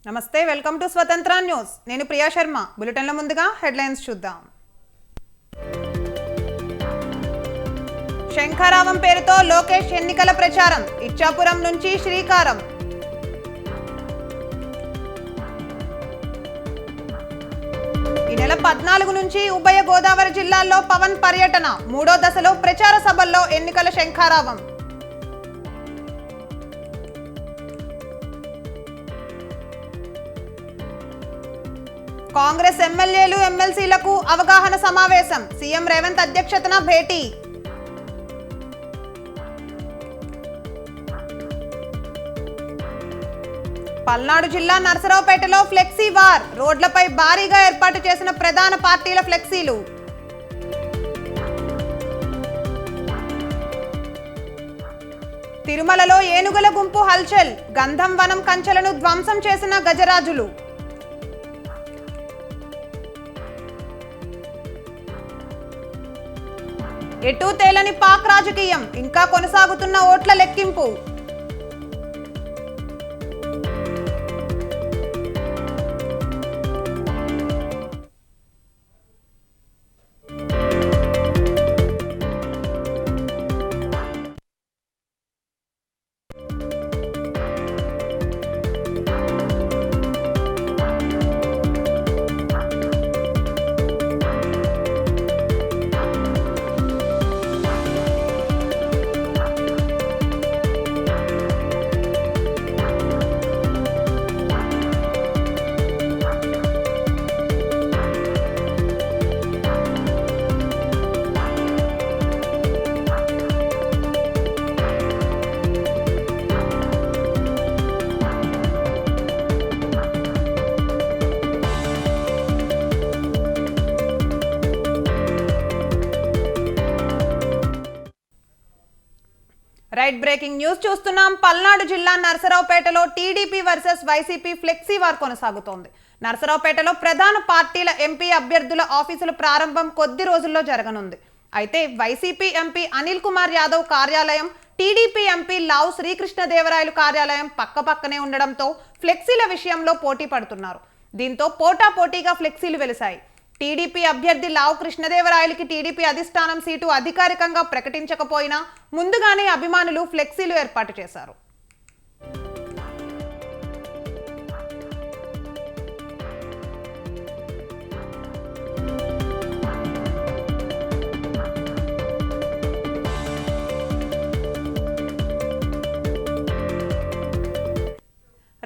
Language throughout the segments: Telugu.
నమస్తే, వెల్కమ్ టు స్వతంత్ర న్యూస్. నేను ప్రియా శర్మ. బులెటిన్ల ముందుగా హెడ్లైన్స్ చూద్దాం. శంఖారావం పేరుతో లోకేష్ ఎన్నికల ప్రచారం. ఇచ్చాపురం నుంచి శ్రీకారం. ఈ నెల 14 నుంచి ఉభయ గోదావరి జిల్లాల్లో పవన్ పర్యటన. 3వ దశలో ప్రచార సభల్లో ఎన్నికల శంఖారావం. కాంగ్రెస్ ఎమ్మెల్యేలు ఎమ్మెల్సీలకు అవగాహన సమావేశం. సీఎం రేవంత్ అధ్యక్షతన భేటీ. పల్నాడు జిల్లా నరసరావుపేటలో ఫ్లెక్సీ వార్. రోడ్లపై భారీగా ఏర్పాటు చేసిన ప్రధాన పార్టీల ఫ్లెక్సీలు. తిరుమలలో ఏనుగుల గుంపు హల్చల్. గంధం వనం కంచెలను ధ్వంసం చేసిన గజరాజులు. ఎటూ తేలని పాక్ రాజకీయం. ఇంకా కొనసాగుతున్న ఓట్ల లెక్కింపు. రైట్, బ్రేకింగ్ న్యూస్ చూస్తున్నాం. పల్నాడు జిల్లా నరసరావుపేటలో TDP versus YCP flexi war కొనసాగుతోంది. నరసరావుపేటలో ప్రధాన పార్టీల ఎంపీ అభ్యర్థుల ఆఫీసుల ప్రారంభం కొద్ది రోజుల్లో జరగనుంది. అయితే వైసీపీ ఎంపీ అనిల్ కుమార్ యాదవ్ కార్యాలయం, టీడీపీ ఎంపీ లావు శ్రీకృష్ణదేవరాయలు కార్యాలయం పక్కపక్కనే ఉండడంతో ఫ్లెక్సీల విషయంలో పోటీ పడుతున్నారు. దీంతో పోటాపోటీగా ఫ్లెక్సీలు వెలిశాయి. టీడీపీ అభ్యర్థి లావు కృష్ణదేవరాయలకి టీడీపీ అధిష్టానం సీటు అధికారికంగా ప్రకటించకపోయినా ముందుగానే అభిమానులు ఫ్లెక్సీలు ఏర్పాటు చేశారు.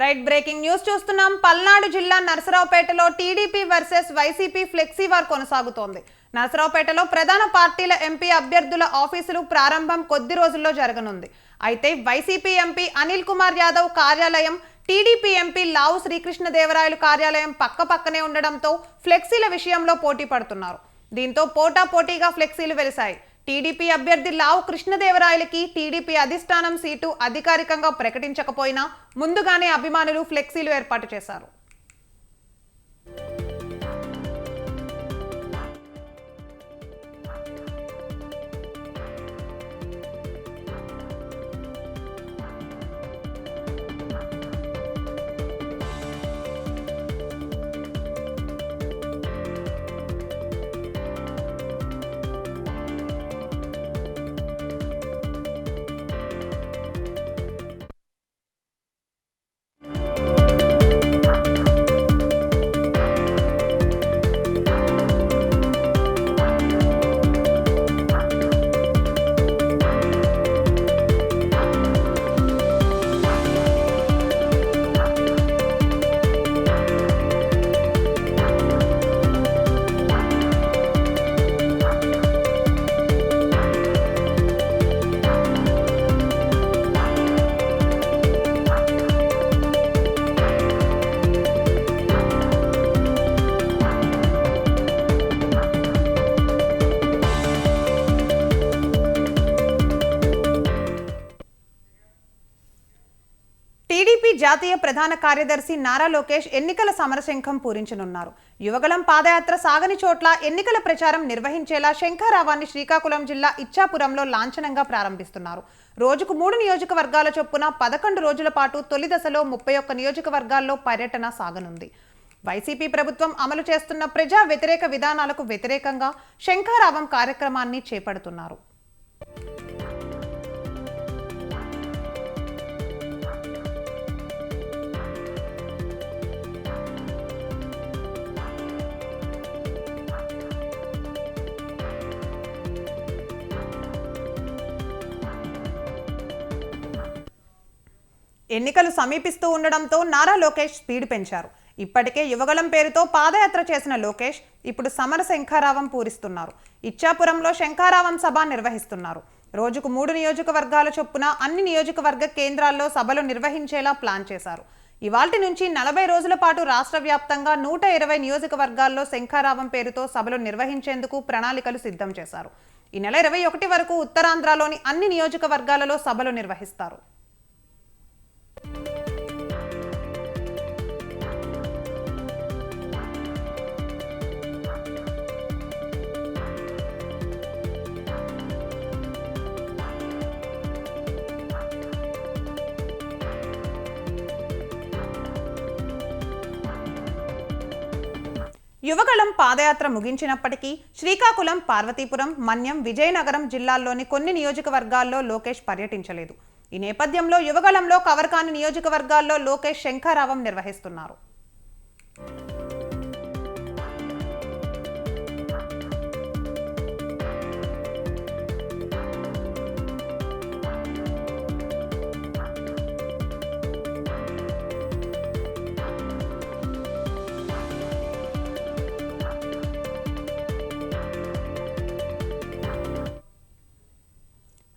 రైట్, బ్రేకింగ్ న్యూస్ చూస్తున్నాం. పల్నాడు జిల్లా నరసరావుపేటలో TDP versus YCP flexi war కొనసాగుతోంది. నరసరావుపేటలో ప్రధాన పార్టీల ఎంపీ అభ్యర్థుల ఆఫీసులు ప్రారంభం కొద్ది రోజుల్లో జరగనుంది. అయితే వైసీపీ ఎంపీ అనిల్ కుమార్ యాదవ్ కార్యాలయం, టీడీపీ ఎంపీ లావు శ్రీకృష్ణదేవరాయలు కార్యాలయం పక్కపక్కనే ఉండడంతో ఫ్లెక్సీల విషయంలో పోటీ పడుతున్నారు. దీంతో పోటాపోటీగా ఫ్లెక్సీలు వెలిశాయి. టీడీపీ అభ్యర్థి లావు కృష్ణదేవరాయలకి టీడీపీ అధిష్టానం సీటు అధికారికంగా ప్రకటించకపోయినా ముందుగానే అభిమానులు ఫ్లెక్సీలు ఏర్పాటు చేశారు. జాతీయ ప్రధాన కార్యదర్శి నారా లోకేష్ ఎన్నికల సమరశంఖం పూరించనున్నారు. యువగళం పాదయాత్ర సాగని చోట్ల ఎన్నికల ప్రచారం నిర్వహించేలా శంఖారావాన్ని శ్రీకాకుళం జిల్లా ఇచ్చాపురంలో లాంఛనంగా ప్రారంభిస్తున్నారు. రోజుకు 3 నియోజకవర్గాల చొప్పున 11 రోజుల పాటు తొలి దశలో 31 నియోజకవర్గాల్లో పర్యటన సాగనుంది. వైసీపీ ప్రభుత్వం అమలు చేస్తున్న ప్రజా వ్యతిరేక విధానాలకు వ్యతిరేకంగా శంఖారావం కార్యక్రమాన్ని చేపడుతున్నారు. ఎన్నికలు సమీపిస్తూ ఉండడంతో నారా లోకేష్ స్పీడ్ పెంచారు. ఇప్పటికే యువగళం పేరుతో పాదయాత్ర చేసిన లోకేష్ ఇప్పుడు సమర శంఖారావం పూరిస్తున్నారు. ఇచ్చాపురంలో శంఖారావం సభ నిర్వహిస్తున్నారు. రోజుకు 3 నియోజకవర్గాల చొప్పున అన్ని నియోజకవర్గ కేంద్రాల్లో సభలు నిర్వహించేలా ప్లాన్ చేశారు. ఇవాల్టి నుంచి 40 రోజుల పాటు రాష్ట్ర వ్యాప్తంగా 120 నియోజకవర్గాల్లో శంఖారావం పేరుతో సభలు నిర్వహించేందుకు ప్రణాళికలు సిద్ధం చేశారు. ఈ నెల 21 వరకు ఉత్తరాంధ్రలోని అన్ని నియోజకవర్గాలలో సభలు నిర్వహిస్తారు. యువగళం పాదయాత్ర ముగించినప్పటికీ శ్రీకాకుళం, పార్వతీపురం, మన్యం, విజయనగరం జిల్లాల్లోని కొన్ని నియోజకవర్గాల్లో లోకేష్ పర్యటించలేదు. ఈ నేపథ్యంలో యువగళంలో కవర్ కాని నియోజకవర్గాల్లో లోకేష్ శంఖారావం నిర్వహిస్తున్నారు.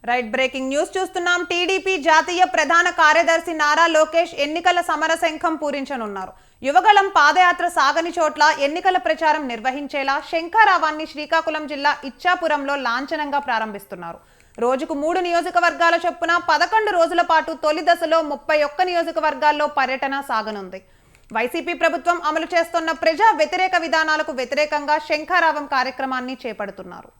రైట్ బ్రేకింగ్ న్యూస్ చూస్తున్నాం. టీడీపీ జాతీయ ప్రధాన కార్యదర్శి నారా లోకేష్ ఎన్నికల సమరశంఖం పూరించనున్నారు. యువగళం పాదయాత్ర సాగని చోట్ల ఎన్నికల ప్రచారం నిర్వహించేలా శంఖారావాన్ని శ్రీకాకుళం జిల్లా ఇచ్చాపురంలో లాంఛనంగా ప్రారంభిస్తున్నారు. రోజుకు 3 నియోజకవర్గాల చొప్పున 11 రోజుల పాటు తొలి దశలో 31 నియోజకవర్గాల్లో పర్యటన సాగనుంది. వైసీపీ ప్రభుత్వం అమలు చేస్తున్న ప్రజా వ్యతిరేక విధానాలకు వ్యతిరేకంగా శంఖారావం కార్యక్రమాన్ని చేపడుతున్నారు.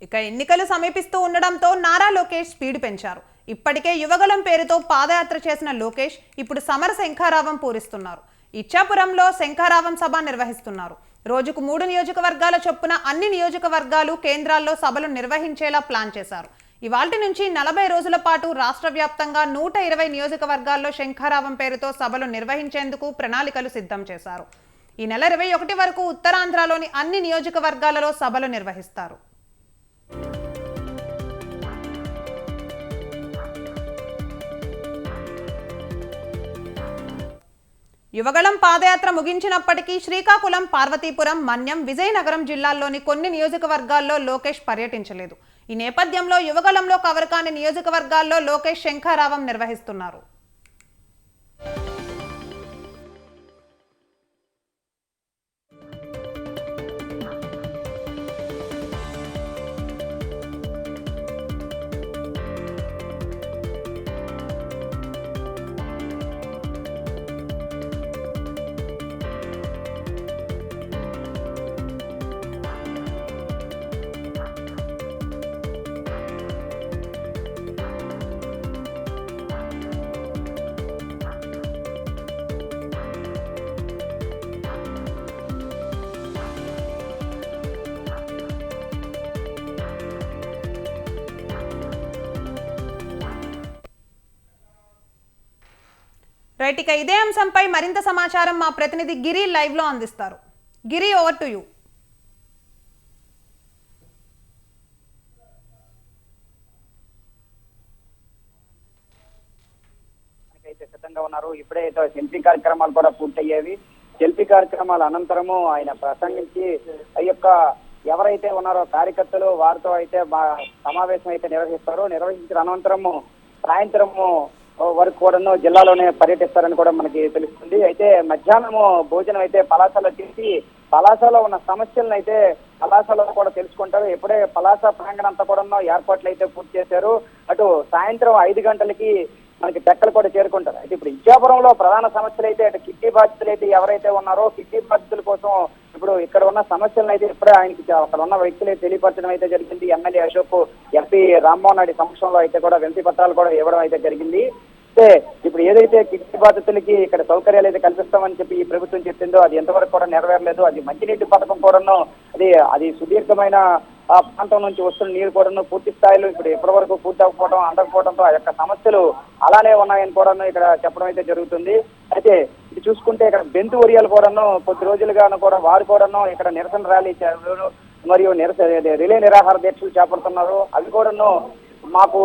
ఇక ఎన్నికలు సమీపిస్తూ ఉండడంతో నారా లోకేష్ స్పీడ్ పెంచారు. ఇప్పటికే యువగళం పేరుతో పాదయాత్ర చేసిన లోకేష్ ఇప్పుడు సమర శంఖారావం పూరిస్తున్నారు. ఇచ్చాపురంలో శంఖారావం సభ నిర్వహిస్తున్నారు. రోజుకు 3 నియోజకవర్గాల చొప్పున అన్ని నియోజకవర్గాలు కేంద్రాల్లో సభలు నిర్వహించేలా ప్లాన్ చేశారు. ఇవాల్టి నుంచి 40 రోజుల పాటు రాష్ట్ర వ్యాప్తంగా 120 నియోజకవర్గాల్లో శంఖారావం పేరుతో సభలు నిర్వహించేందుకు ప్రణాళికలు సిద్ధం చేశారు. ఈ నెల 21 వరకు ఉత్తరాంధ్రలోని అన్ని నియోజకవర్గాలలో సభలు నిర్వహిస్తారు. యువగళం పాదయాత్ర ముగించినప్పటికీ శ్రీకాకుళం, పార్వతీపురం, మన్యం, విజయనగరం జిల్లాల్లోని కొన్ని నియోజకవర్గాల్లో లోకేష్ పర్యటించలేదు. ఈ నేపథ్యంలో యువగళంలో కవర్ కాని నియోజకవర్గాల్లో లోకేష్ శంఖారావం నిర్వహిస్తున్నారు. రైట్, ఇక ఇదే అంశంపై మరింత సమాచారం మా ప్రతినిధి గిరి లైవ్ లో అందిస్తారు. గిరి, ఓవర్ టు యూ. సిద్ధంగా ఉన్నారు. ఇప్పుడే సెల్ఫీ కార్యక్రమాలు కూడా పూర్తయ్యేవి. సెల్ఫీ కార్యక్రమాల అనంతరము ఆయన ప్రసంగించి ఆ యొక్క ఎవరైతే ఉన్నారో కార్యకర్తలు వారితో అయితే సమావేశం అయితే నిర్వహించిన అనంతరము సాయంత్రము వరకు కూడా జిల్లాలోనే పర్యటిస్తారని కూడా మనకి తెలుస్తుంది. అయితే మధ్యాహ్నము భోజనం అయితే పలాసలో చేసి పలాసలో ఉన్న సమస్యలను అయితే పలాసలో కూడా తెలుసుకుంటారు. ఎప్పుడే పలాస ప్రాంగణం అంతా కూడా ఏర్పాట్లు అయితే పూర్తి చేశారు. అటు సాయంత్రం 5 గంటలకి మనకి టెక్కలు కూడా చేరుకుంటారు. అయితే ఇప్పుడు ఇచ్చాపురంలో ప్రధాన సమస్యలు అయితే అటు కిడ్నీ బాధితులు అయితే ఎవరైతే ఉన్నారో కిడ్నీ బాధితుల కోసం ఇప్పుడు ఇక్కడ ఉన్న సమస్యలను అయితే ఇప్పుడే ఆయనకి అక్కడ ఉన్న వ్యక్తులే తెలియపరచడం అయితే జరిగింది. ఎమ్మెల్యే అశోక్, ఎంపీ రామ్మోహన్ రెడ్డి సమక్షంలో అయితే కూడా వినతి పత్రాలు కూడా ఇవ్వడం అయితే జరిగింది. అయితే ఇప్పుడు ఏదైతే కిడ్నీ బాధితులకి ఇక్కడ సౌకర్యాలు అయితే కల్పిస్తామని చెప్పి ఈ ప్రభుత్వం చెప్పిందో అది ఎంతవరకు కూడా నెరవేరలేదు. అది మంచినీటి పథకం కూడాను అది సుదీర్ఘమైన ఆ ప్రాంతం నుంచి వస్తున్న నీరు కూడాను పూర్తి స్థాయిలో ఇప్పుడు ఎప్పటి వరకు పూర్తి అవ్వకపోవడం అందకపోవడంతో ఆ యొక్క సమస్యలు అలానే ఉన్నాయని కూడాను ఇక్కడ చెప్పడం అయితే జరుగుతుంది. అయితే ఇది చూసుకుంటే ఇక్కడ బెంతు ఒరియాలు కూడాను కొద్ది రోజులుగాను కూడా వారు కూడాను ఇక్కడ నిరసన ర్యాలీ మరియు రిలే నిరాహార దీక్షలు చేపడుతున్నారు. అవి కూడాను మాకు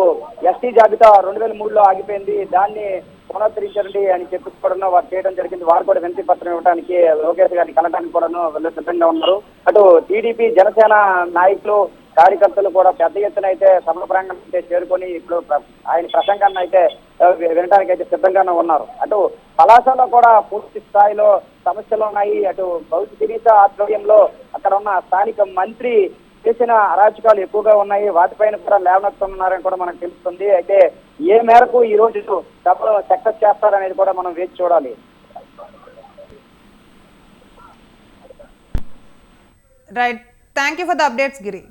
ఎస్టీ జాబితా 2003లో ఆగిపోయింది, దాన్ని పునరుద్ధరించండి అని చెప్పి కూడా వారు చేయడం జరిగింది. వారు కూడా వినతి పత్రం ఇవ్వడానికి లోకేష్ గారిని కలటానికి కూడాను వీళ్ళు సిద్ధంగా ఉన్నారు. అటు టీడీపీ జనసేన నాయకులు కార్యకర్తలు కూడా పెద్ద ఎత్తున అయితే సభల ప్రాంగణం అయితే చేరుకొని ఇప్పుడు ఆయన ప్రసంగాన్ని అయితే వినడానికి అయితే సిద్ధంగానే ఉన్నారు. అటు పలాసలో కూడా పూర్తి స్థాయిలో సమస్యలు ఉన్నాయి. అటు గౌతు శిరీష ఆధ్వర్యంలో అక్కడ ఉన్న స్థానిక మంత్రి చేసిన అరాచకాలు ఎక్కువగా ఉన్నాయి, వాటిపైన కూడా లేవనెత్తున్నారని కూడా మనకు తెలుస్తుంది. అయితే ఏ మేరకు ఈ రోజు సభలో సక్సెస్ చేస్తారనేది కూడా మనం వేచి చూడాలి. Right, thank you for the updates Giri.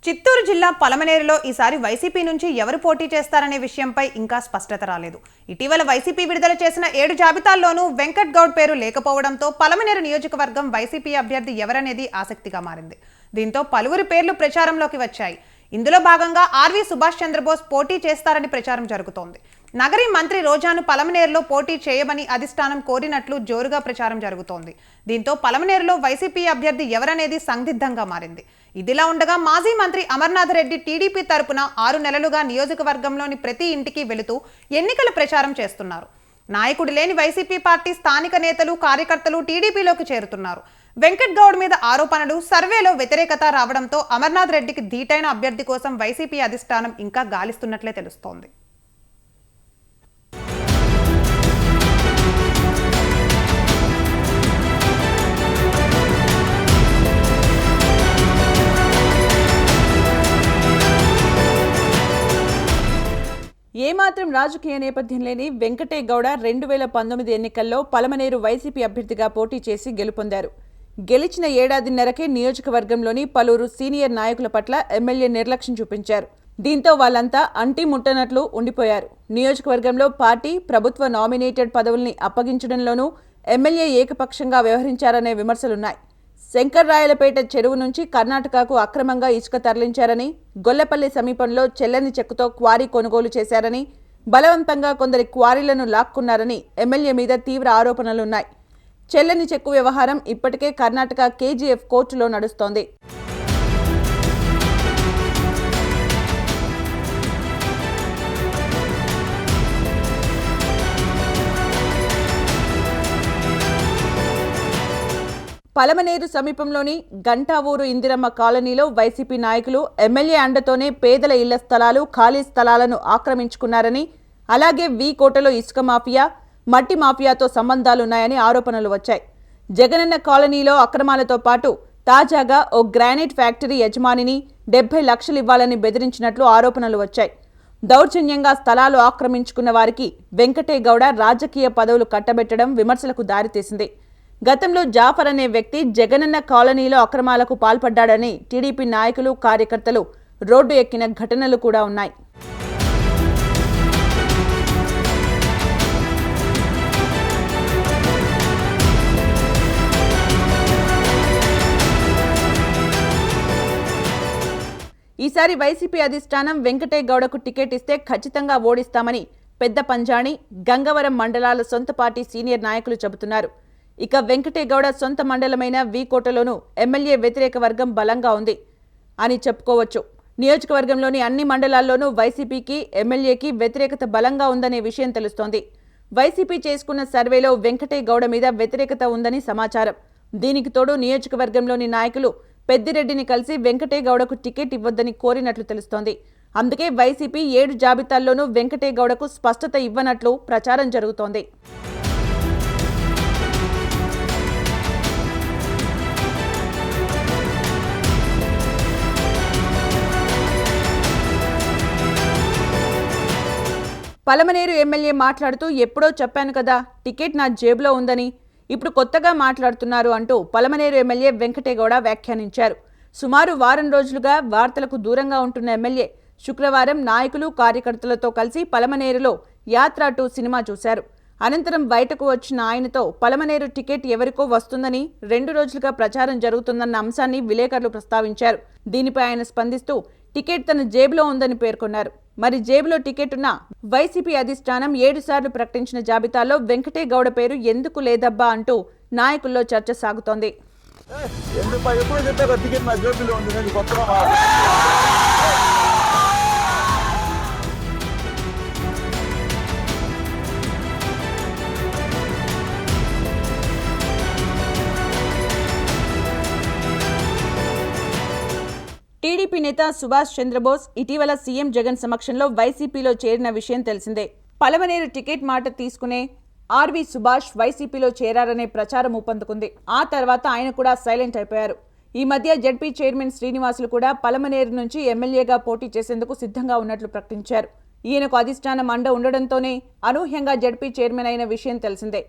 Chittoor జిల్లా పలమనేరులో ఈసారి వైసీపీ నుంచి ఎవరు పోటీ చేస్తారనే విషయంపై ఇంకా స్పష్టత రాలేదు. ఇటీవల వైసీపీ విడుదల చేసిన 7 జాబితాల్లోనూ వెంకట్ గౌడ్ పేరు లేకపోవడంతో పలమనేరు నియోజకవర్గం వైసీపీ అభ్యర్థి ఎవరనేది ఆసక్తిగా మారింది. దీంతో పలువురి పేర్లు ప్రచారంలోకి వచ్చాయి. ఇందులో భాగంగా ఆర్వి సుభాష్ చంద్రబోస్ పోటీ చేస్తారని ప్రచారం జరుగుతోంది. నగరి మంత్రి రోజాను పలమనేరులో పోటీ చేయమని అధిష్టానం కోరినట్లు జోరుగా ప్రచారం జరుగుతోంది. దీంతో పలమనేరులో వైసీపీ అభ్యర్థి ఎవరనేది సందిగ్ధంగా మారింది. ఇదిలా ఉండగా మాజీ మంత్రి అమర్నాథ్ రెడ్డి టీడీపీ తరపున 6 నెలలుగా నియోజకవర్గంలోని ప్రతి ఇంటికి వెళుతూ ఎన్నికల ప్రచారం చేస్తున్నారు. నాయకుడు లేని వైసీపీ పార్టీ స్థానిక నేతలు, కార్యకర్తలు టీడీపీలోకి చేరుతున్నారు. వెంకట్ గౌడ్ మీద ఆరోపణలు, సర్వేలో వ్యతిరేకత రావడంతో అమర్నాథ్ రెడ్డికి ధీటైన అభ్యర్థి కోసం వైసీపీ అధిష్టానం ఇంకా గాలిస్తున్నట్లే తెలుస్తోంది. ఏమాత్రం రాజకీయ నేపథ్యం లేని వెంకటే గౌడ 2019 ఎన్నికల్లో పలమనేరు వైసీపీ అభ్యర్థిగా పోటీ చేసి గెలుపొందారు. గెలిచిన ఏడాదిన్నరకే నియోజకవర్గంలోని పలువురు సీనియర్ నాయకుల పట్ల ఎమ్మెల్యే నిర్లక్ష్యం చూపించారు. దీంతో వాళ్ళంతా అంటి ముట్టనట్లు ఉండిపోయారు. నియోజకవర్గంలో పార్టీ, ప్రభుత్వ నామినేటెడ్ పదవుల్ని అప్పగించడంలోనూ ఎమ్మెల్యే ఏకపక్షంగా వ్యవహరించారనే విమర్శలున్నాయి. శంకర్రాయలపేట చెరువు నుంచి కర్ణాటకకు అక్రమంగా ఇసుక తరలించారని, గొల్లపల్లి సమీపంలో చెల్లని చెక్కుతో క్వారీ కొనుగోలు చేశారని, బలవంతంగా కొందరి క్వారీలను లాక్కున్నారని ఎమ్మెల్యే మీద తీవ్ర ఆరోపణలున్నాయి. చెల్లని చెక్కు వ్యవహారం ఇప్పటికే కర్ణాటక కేజీఎఫ్ కోర్టులో నడుస్తోంది. పలమనేరు సమీపంలోని గంటావూరు ఇందిరమ్మ కాలనీలో వైసీపీ నాయకులు ఎమ్మెల్యే అండతోనే పేదల ఇళ్ల స్థలాలు, ఖాళీ స్థలాలను ఆక్రమించుకున్నారని, అలాగే కోటలో ఇసుక మాఫియా, మట్టి మాఫియాతో సంబంధాలున్నాయని ఆరోపణలు వచ్చాయి. జగనన్న కాలనీలో అక్రమాలతో పాటు తాజాగా ఓ గ్రానైట్ ఫ్యాక్టరీ యజమానిని 70 లక్షలు ఇవ్వాలని బెదిరించినట్లు ఆరోపణలు వచ్చాయి. దౌర్జన్యంగా స్థలాలు ఆక్రమించుకున్న వారికి వెంకటే గౌడ రాజకీయ పదవులు కట్టబెట్టడం విమర్శలకు దారితీసింది. గతంలో జాఫర్ అనే వ్యక్తి జగనన్న కాలనీలో అక్రమాలకు పాల్పడ్డాడని టీడీపీ నాయకులు కార్యకర్తలు రోడ్డు ఎక్కిన ఘటనలు కూడా ఉన్నాయి. ఈసారి వైసీపీ అధిష్టానం వెంకటే గౌడకు టికెట్ ఇస్తే ఖచ్చితంగా ఓడిస్తామని పెద్ద పంజాణి, గంగవరం మండలాల సొంత పార్టీ సీనియర్ నాయకులు చెబుతున్నారు. ఇక వెంకటే గౌడ సొంత మండలమైన వీకోటలోనూ ఎమ్మెల్యే వ్యతిరేక వర్గం బలంగా ఉంది అని చెప్పుకోవచ్చు. నియోజకవర్గంలోని అన్ని మండలాల్లోనూ వైసీపీకి, ఎమ్మెల్యేకి వ్యతిరేకత బలంగా ఉందనే విషయం తెలుస్తోంది. వైసీపీ చేసుకున్న సర్వేలో వెంకటే గౌడ మీద వ్యతిరేకత ఉందని సమాచారం. దీనికి తోడు నియోజకవర్గంలోని నాయకులు పెద్దిరెడ్డిని కలిసి వెంకటే గౌడకు టికెట్ ఇవ్వొద్దని కోరినట్లు తెలుస్తోంది. అందుకే వైసీపీ 7 జాబితాల్లోనూ వెంకటే గౌడకు స్పష్టత ఇవ్వనట్లు ప్రచారం జరుగుతోంది. పలమనేరు ఎమ్మెల్యే మాట్లాడుతూ ఎప్పుడో చెప్పాను కదా టికెట్ నా జేబులో ఉందని, ఇప్పుడు కొత్తగా మాట్లాడుతున్నారు అంటూ పలమనేరు ఎమ్మెల్యే వెంకటే గౌడ వ్యాఖ్యానించారు. సుమారు వారం రోజులుగా వార్తలకు దూరంగా ఉంటున్న ఎమ్మెల్యే శుక్రవారం నాయకులు, కార్యకర్తలతో కలిసి పలమనేరులో యాత్ర 2 సినిమా చూశారు. అనంతరం బయటకు వచ్చిన ఆయనతో పలమనేరు టికెట్ ఎవరికో వస్తుందని 2 రోజులుగా ప్రచారం జరుగుతుందన్న అంశాన్ని విలేకరులు ప్రస్తావించారు. దీనిపై ఆయన స్పందిస్తూ టికెట్ తన జేబులో ఉందని పేర్కొన్నారు. మరి జేబులో టికెట్ ఉన్న వైసీపీ అధిష్టానం 7 సార్లు ప్రకటించిన జాబితాలో వెంకటే గౌడ పేరు ఎందుకు లేదబ్బా అంటూ నాయకుల్లో చర్చ సాగుతోంది. టీడీపీ నేత సుభాష్ చంద్రబోస్ ఇటీవల సీఎం జగన్ సమక్షంలో వైసీపీలో చేరిన విషయం తెలిసిందే. పలమనేరు టికెట్ మాట తీసుకునే ఆర్వి సుభాష్ వైసీపీలో చేరారనే ప్రచారం ఊపందుకుంది. ఆ తర్వాత ఆయన కూడా సైలెంట్ అయిపోయారు. ఈ మధ్య జడ్పీ చైర్మన్ శ్రీనివాసులు కూడా పలమనేరు నుంచి ఎమ్మెల్యేగా పోటీ చేసేందుకు సిద్ధంగా ఉన్నట్లు ప్రకటించారు. ఈయనకు అధిష్టానం అండ ఉండడంతోనే అనూహ్యంగా జడ్పీ చైర్మన్ అయిన విషయం తెలిసిందే.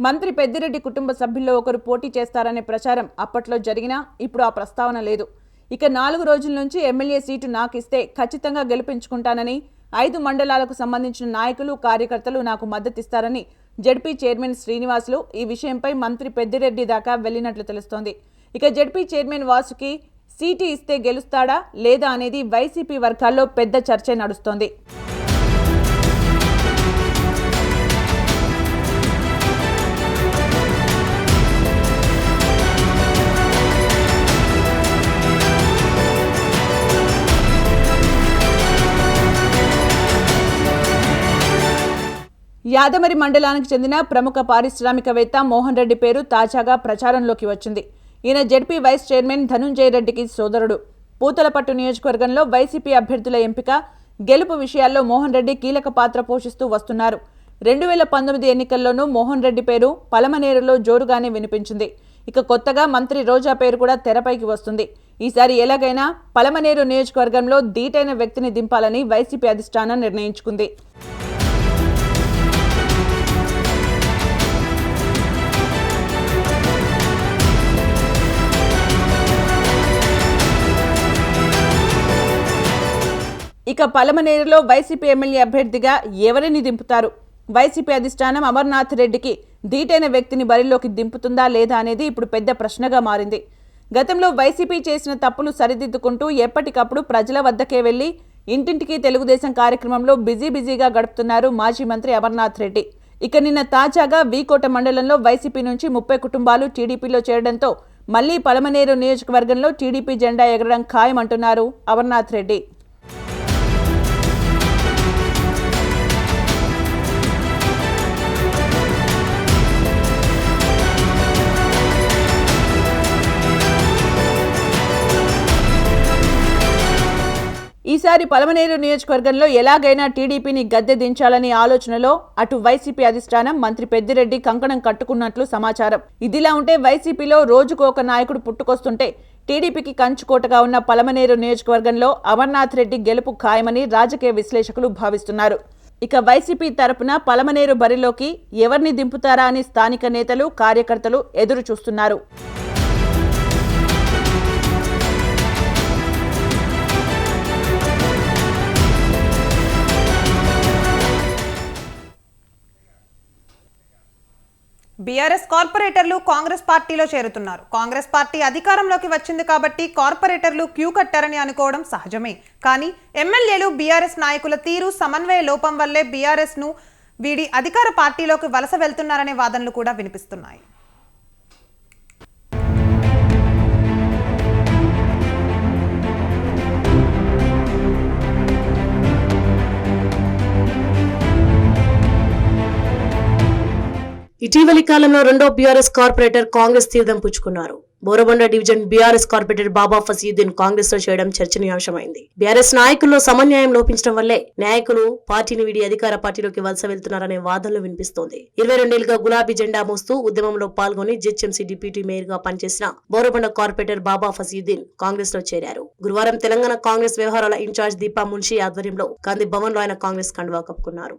మంత్రి పెద్దిరెడ్డి కుటుంబ సభ్యుల్లో ఒకరు పోటీ చేస్తారనే ప్రచారం అప్పట్లో జరిగినా ఇప్పుడు ఆ ప్రస్తావన లేదు. ఇక 4 రోజుల నుంచి ఎమ్మెల్యే సీటు నాకిస్తే ఖచ్చితంగా గెలిపించుకుంటానని 5 మండలాలకు సంబంధించిన నాయకులు, కార్యకర్తలు నాకు మద్దతిస్తారని జడ్పీ చైర్మన్ శ్రీనివాసులు ఈ విషయంపై మంత్రి పెద్దిరెడ్డి దాకా వెళ్లినట్లు తెలుస్తోంది. ఇక జడ్పీ చైర్మన్ వాసుకి సీటు ఇస్తే గెలుస్తాడా లేదా అనేది వైసీపీ వర్గాల్లో పెద్ద చర్చ నడుస్తోంది. యాదమరి మండలానికి చెందిన ప్రముఖ పారిశ్రామికవేత్త మోహన్ రెడ్డి పేరు తాజాగా ప్రచారంలోకి వచ్చింది. ఈయన జడ్పీ వైస్ చైర్మన్ ధనుంజయ రెడ్డికి సోదరుడు. పూతలపట్టు నియోజకవర్గంలో వైసీపీ అభ్యర్థుల ఎంపిక, గెలుపు విషయాల్లో మోహన్ రెడ్డి కీలక పాత్ర పోషిస్తూ వస్తున్నారు. 2019 ఎన్నికల్లోనూ మోహన్ రెడ్డి పేరు పలమనేరులో జోరుగానే వినిపించింది. ఇక కొత్తగా మంత్రి రోజా పేరు కూడా తెరపైకి వస్తుంది. ఈసారి ఎలాగైనా పలమనేరు నియోజకవర్గంలో ధీటైన వ్యక్తిని దింపాలని వైసీపీ అధిష్టానం నిర్ణయించుకుంది. ఇక పలమనేరులో వైసీపీ ఎమ్మెల్యే అభ్యర్థిగా ఎవరిని దింపుతారు? వైసీపీ అధిష్టానం అమర్నాథ్ రెడ్డికి ధీటైన వ్యక్తిని బరిలోకి దింపుతుందా లేదా అనేది ఇప్పుడు పెద్ద ప్రశ్నగా మారింది. గతంలో వైసీపీ చేసిన తప్పులు సరిదిద్దుకుంటూ ఎప్పటికప్పుడు ప్రజల వద్దకే వెళ్లి ఇంటింటికి తెలుగుదేశం కార్యక్రమంలో బిజీగా గడుపుతున్నారు మాజీ మంత్రి అమర్నాథ్ రెడ్డి. ఇక నిన్న తాజాగా వీకోట మండలంలో వైసీపీ నుంచి 30 కుటుంబాలు టీడీపీలో చేరడంతో మళ్లీ పలమనేరు నియోజకవర్గంలో టీడీపీ జెండా ఎగరడం ఖాయమంటున్నారు అమర్నాథ్ రెడ్డి. ఈసారి పలమనేరు నియోజకవర్గంలో ఎలాగైనా టీడీపీని గద్దె దించాలని ఆలోచనలో అటు వైసీపీ అధిష్టానం మంత్రి పెద్దిరెడ్డి కంకణం కట్టుకున్నట్లు సమాచారం. ఇదిలా ఉంటే వైసీపీలో రోజుకు ఒక నాయకుడు పుట్టుకొస్తుంటే టీడీపీకి కంచుకోటగా ఉన్న పలమనేరు నియోజకవర్గంలో అమర్నాథ్ రెడ్డి గెలుపు ఖాయమని రాజకీయ విశ్లేషకులు భావిస్తున్నారు. ఇక వైసీపీ తరపున పలమనేరు బరిలోకి ఎవరిని దింపుతారా అని స్థానిక నేతలు, కార్యకర్తలు ఎదురు చూస్తున్నారు. బీఆర్ఎస్ కార్పొరేటర్లు కాంగ్రెస్ పార్టీలో చేరుతున్నారు. కాంగ్రెస్ పార్టీ అధికారంలోకి వచ్చింది కాబట్టి కార్పొరేటర్లు క్యూ కట్టారని అనుకోవడం సహజమే. కానీ ఎమ్మెల్యేలు బీఆర్ఎస్ నాయకుల తీరు, సమన్వయ లోపం వల్లే బీఆర్ఎస్ ను వీడి అధికార పార్టీలోకి వలస వెళ్తున్నారనే వాదనలు కూడా వినిపిస్తున్నాయి. ఇటీవలి కాలంలో రెండో బీఆర్ఎస్ కార్పొరేటర్ కాంగ్రెస్ తీర్థం పుచ్చుకున్నారు. బోరబండ డివిజన్ బీఆర్ఎస్ కార్పొరేటర్ బాబా ఫసీయుద్దీన్ కాంగ్రెస్ లో చేయడం చర్చనీయాంశమైంది. బీఆర్ఎస్ నాయకుల్లో సమన్వయం లోపించడం వల్లే నాయకులు పార్టీని వీడి అధికార పార్టీలోకి వలస వెళ్తున్నారనే వాదనలు వినిపిస్తోంది. 22 ఏళ్లుగా గులాబీ జెండా మోస్తూ ఉద్యమంలో పాల్గొని జిహెచ్ఎంసీ డిప్యూటీ మేయర్ గా పనిచేసిన బోరబండ కార్పొరేటర్ బాబా ఫసీయుద్దీన్ కాంగ్రెస్ లో చేరారు. గురువారం తెలంగాణ కాంగ్రెస్ వ్యవహారాల ఇన్ఛార్జ్ దీపా మున్షి ఆధ్వర్యంలో గాంధీ భవన్ లో ఆయన కాంగ్రెస్ కండువా కప్పుకున్నారు.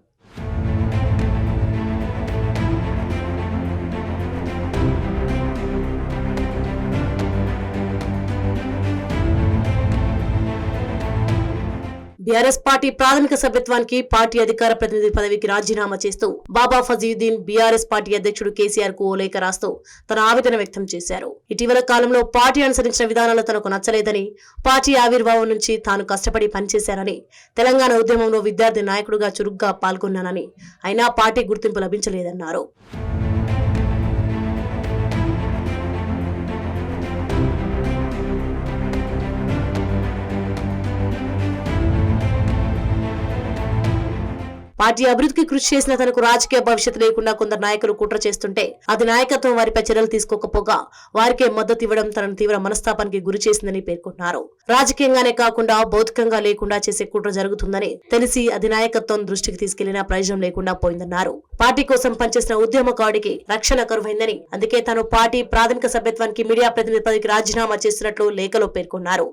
బీఆర్ఎస్ పార్టీ ప్రాథమిక సభ్యత్వానికి పార్టీ అధికార ప్రతినిధి పదవికి రాజీనామా చేస్తూ బాబా ఫజీయుద్దీన్ బీఆర్ఎస్ పార్టీ అధ్యక్షుడు కేసీఆర్ కు ఓ లేఖ రాస్తూ తన ఆవేదన వ్యక్తం చేశారు. ఇటీవల కాలంలో పార్టీ అనుసరించిన విధానాలు తనకు నచ్చలేదని, పార్టీ ఆవిర్భావం నుంచి తాను కష్టపడి పనిచేశారని, తెలంగాణ ఉద్యమంలో విద్యార్థి నాయకుడిగా చురుగ్గా పాల్గొన్నానని, అయినా పార్టీ గుర్తింపు లభించలేదన్నారు. పార్టీ అభివృద్ధికి కృషి చేసిన తనకు రాజకీయ భవిష్యత్తు లేకుండా కొందరు నాయకులు కుట్ర చేస్తుంటే అది నాయకత్వం వారిపై చర్యలు తీసుకోకపోగా వారికే మద్దతు ఇవ్వడం తనను తీవ్ర మనస్తాపానికి గురి చేసిందని పేర్కొన్నారు. రాజకీయంగానే కాకుండా భౌతికంగా లేకుండా చేసే కుట్ర జరుగుతుందని తెలిసి అది నాయకత్వం దృష్టికి తీసుకెళ్లినా ప్రయోజనం లేకుండా పోయిందన్నారు. పార్టీ కోసం పనిచేసిన ఉద్యమకారుడికి రక్షణ కరువైందని, అందుకే తాను పార్టీ ప్రాథమిక సభ్యత్వానికి మీడియా ప్రతినిధి పదవికి రాజీనామా చేస్తున్నట్లు లేఖలో పేర్కొన్నారు.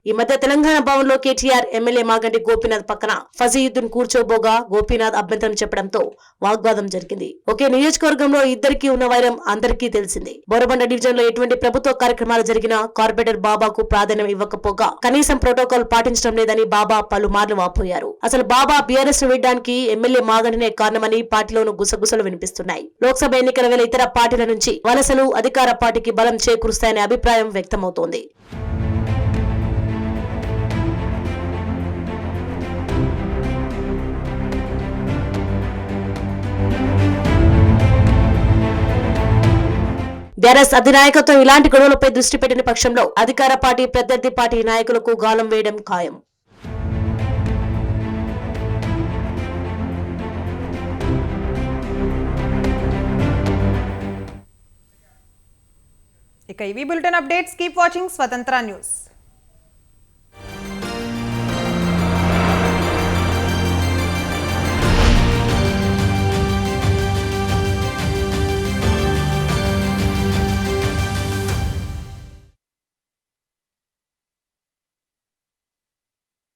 ఈ మధ్య తెలంగాణ భవన్ లో కేటీఆర్ ఎమ్మెల్యే మాగంటి గోపీనాథ్ పక్కన ఫజీయుద్దీన్ కూర్చోబోగా గోపీనాథ్ అభ్యంతరం చెప్పడంతో వాగ్వాదం జరిగింది. ఒకే నియోజకవర్గంలో ఇద్దరికి ఉన్న వైరం అందరికీ తెలిసింది. బోరబండ డివిజన్ లో ఎటువంటి ప్రభుత్వ కార్యక్రమాలు జరిగినా కార్పొరేటర్ బాబాకు ప్రాధాన్యం ఇవ్వకపోగా కనీసం ప్రోటోకాల్ పాటించడం లేదని బాబా పలుమార్లు వాపోయారు. అసలు బాబా బీఆర్ఎస్ ను వీడడానికి ఎమ్మెల్యే మాగంటినే కారణమని పార్టీలోనూ గుసగుసలు వినిపిస్తున్నాయి. లోక్సభ ఎన్నికల వేళ ఇతర పార్టీల నుంచి వలసలు అధికార పార్టీకి బలం చేకూరుస్తాయనే అభిప్రాయం వ్యక్తమవుతోంది. బీఆర్ఎస్ అధినాయకత్వం ఇలాంటి గొడవలపై దృష్టి పెట్టిన పక్షంలో అధికార పార్టీ, ప్రత్యర్థి పార్టీ నాయకులకు గాలం వేయడం ఖాయం. ఇక ఇవి బులెటిన్ అప్డేట్స్. కీప్ వాచింగ్ స్వతంత్ర న్యూస్.